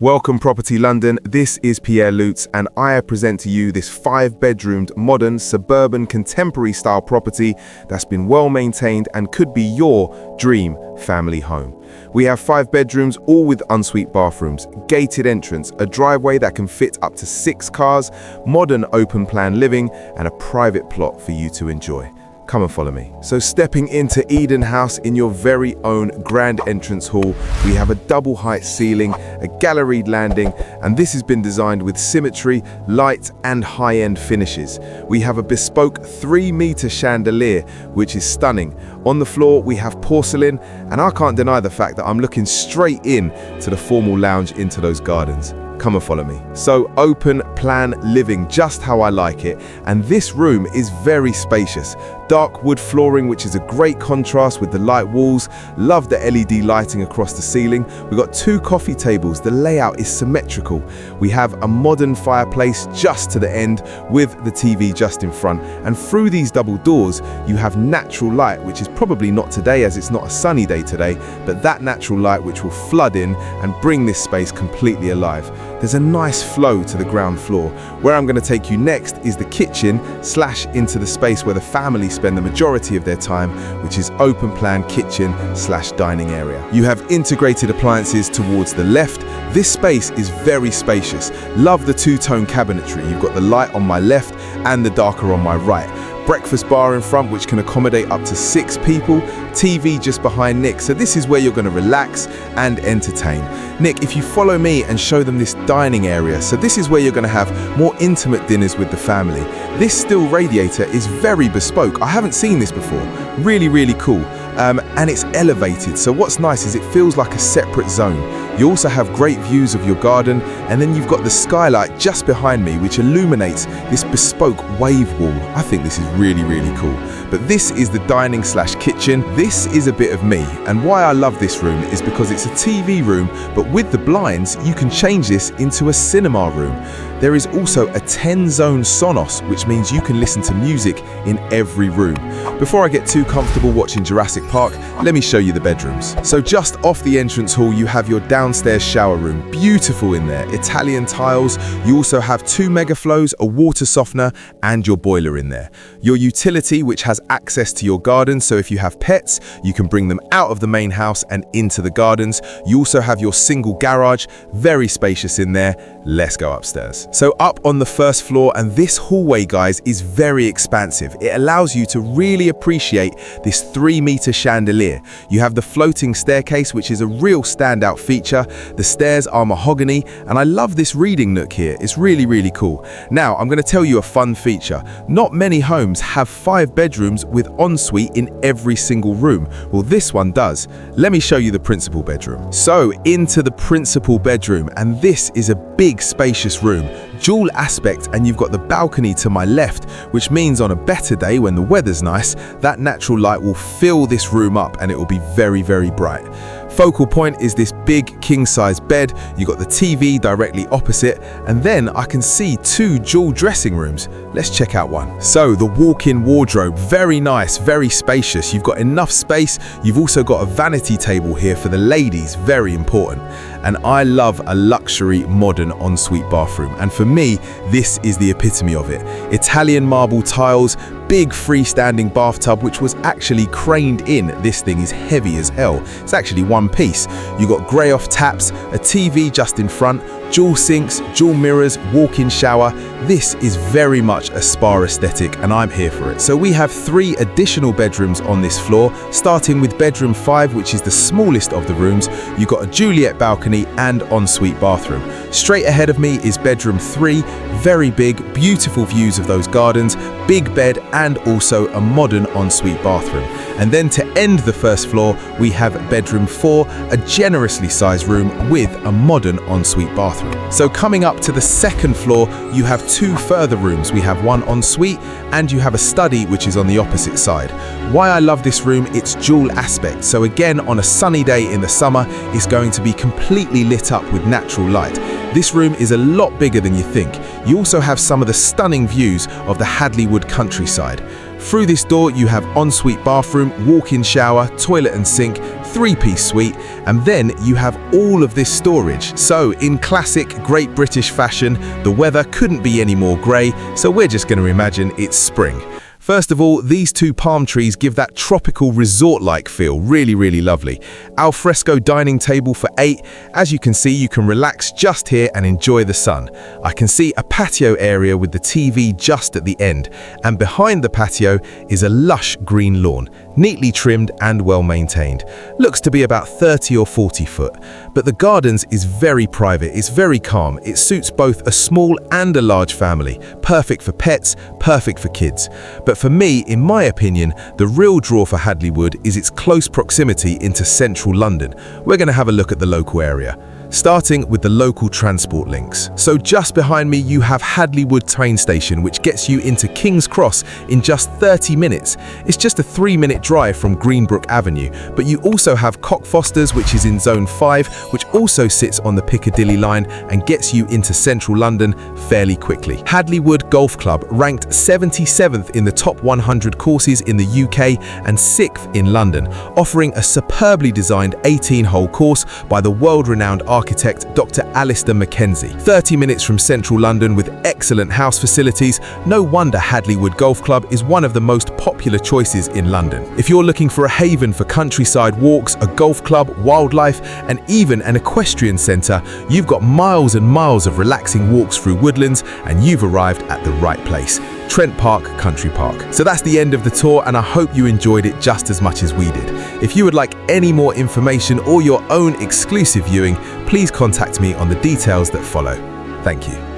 Welcome Property London, this is Pierre Lutz and I present to you this 5-bedroomed, modern, suburban, contemporary style property that's been well maintained and could be your dream family home. We have 5 bedrooms, all with ensuite bathrooms, gated entrance, a driveway that can fit up to 6 cars, modern open plan living and a private plot for you to enjoy. Come and follow me. So stepping into Eden House in your very own grand entrance hall, we have a double height ceiling, a galleried landing, and this has been designed with symmetry, light and high-end finishes. We have a bespoke 3-meter chandelier, which is stunning. On the floor, we have porcelain, and I can't deny the fact that I'm looking straight in to the formal lounge into those gardens. Come and follow me. So open plan living, just how I like it. And this room is very spacious. Dark wood flooring, which is a great contrast with the light walls. Love the LED lighting across the ceiling. We've got 2 coffee tables. The layout is symmetrical. We have a modern fireplace just to the end with the TV just in front. And through these double doors, you have natural light, which is probably not today as it's not a sunny day today, but that natural light which will flood in and bring this space completely alive. There's a nice flow to the ground floor. Where I'm going to take you next is the kitchen / into the space where the family spend the majority of their time, which is open plan kitchen / dining area. You have integrated appliances towards the left. This space is very spacious. Love the 2-tone cabinetry. You've got the light on my left and the darker on my right. Breakfast bar in front which can accommodate up to 6 people, TV just behind Nick, so this is where you're going to relax and entertain. Nick, if you follow me and show them this dining area, so this is where you're going to have more intimate dinners with the family. This steel radiator is very bespoke. I haven't seen this before. Really cool. And it's elevated, so what's nice is it feels like a separate zone. You also have great views of your garden, and then you've got the skylight just behind me which illuminates this bespoke wave wall. I think this is really cool. But this is the dining / kitchen. This is a bit of me, and why I love this room is because it's a TV room, but with the blinds you can change this into a cinema room. There is also a 10-zone Sonos, which means you can listen to music in every room. Before I get too comfortable watching Jurassic Park, let me show you the bedrooms. So just off the entrance hall, you have your downstairs shower room. Beautiful in there, Italian tiles. You also have 2 megaflows, a water softener, and your boiler in there. Your utility, which has access to your garden, so if you have pets, you can bring them out of the main house and into the gardens. You also have your single garage, very spacious in there. Let's go upstairs. So up on the first floor, and this hallway, guys, is very expansive. It allows you to really appreciate this 3-meter chandelier. You have the floating staircase, which is a real standout feature. The stairs are mahogany, and I love this reading nook here. It's really cool. Now, I'm going to tell you a fun feature. Not many homes have 5 bedrooms with ensuite in every single room. Well, this one does. Let me show you the principal bedroom. So, into the principal bedroom, and this is a big spacious room. Dual aspect, and you've got the balcony to my left, which means on a better day when the weather's nice, that natural light will fill this room up and it will be very bright. Focal point is this big king-size bed. You got the TV directly opposite, and then I can see 2 dual dressing rooms. Let's check out one. So the walk-in wardrobe, very nice, very spacious. You've got enough space. You've also got a vanity table here for the ladies, very important. And I love a luxury modern ensuite bathroom, and for me this is the epitome of it. Italian marble tiles, big freestanding bathtub which was actually craned in. This thing is heavy as hell. It's actually one piece. You got grey off taps, a TV just in front, dual sinks, dual mirrors, walk-in shower. This is very much a spa aesthetic and I'm here for it. So we have 3 additional bedrooms on this floor, starting with bedroom 5, which is the smallest of the rooms. You've got a Juliet balcony and ensuite bathroom. Straight ahead of me is bedroom 3, very big, beautiful views of those gardens, big bed and also a modern ensuite bathroom. And then to end the first floor, we have bedroom 4, a generously sized room with a modern ensuite bathroom. So coming up to the second floor, you have 2 further rooms. We have one ensuite and you have a study which is on the opposite side. Why I love this room, it's dual aspect. So again, on a sunny day in the summer, it's going to be completely lit up with natural light. This room is a lot bigger than you think. You also have some of the stunning views of the Hadley Wood countryside. Through this door, you have ensuite bathroom, walk-in shower, toilet and sink, three-piece suite, and then you have all of this storage. So in classic Great British fashion, the weather couldn't be any more grey, so we're just going to imagine it's spring. First of all, these two palm trees give that tropical resort-like feel, really lovely. Al fresco dining table for 8. As you can see, you can relax just here and enjoy the sun. I can see a patio area with the TV just at the end, and behind the patio is a lush green lawn, neatly trimmed and well maintained. Looks to be about 30 or 40 foot, but the gardens is very private, it's very calm, it suits both a small and a large family, perfect for pets, perfect for kids. But for me, in my opinion, the real draw for Hadley Wood is its close proximity into central London. We're going to have a look at the local area, starting with the local transport links. So just behind me you have Hadley Wood train station, which gets you into King's Cross in just 30 minutes. It's just a 3-minute drive from Greenbrook Avenue, but you also have Cockfosters, which is in Zone 5, which also sits on the Piccadilly line and gets you into central London fairly quickly. Hadley Wood Golf Club ranked 77th in the top 100 courses in the UK and 6th in London, offering a superbly designed 18-hole course by the world-renowned architect Dr. Alistair Mackenzie. 30 minutes from central London with excellent house facilities, no wonder Hadley Wood Golf Club is one of the most popular choices in London. If you're looking for a haven for countryside walks, a golf club, wildlife, and even an equestrian centre, you've got miles and miles of relaxing walks through woodlands, and you've arrived at the right place. Trent Park Country Park. So that's the end of the tour, and I hope you enjoyed it just as much as we did. If you would like any more information or your own exclusive viewing, please contact me on the details that follow. Thank you.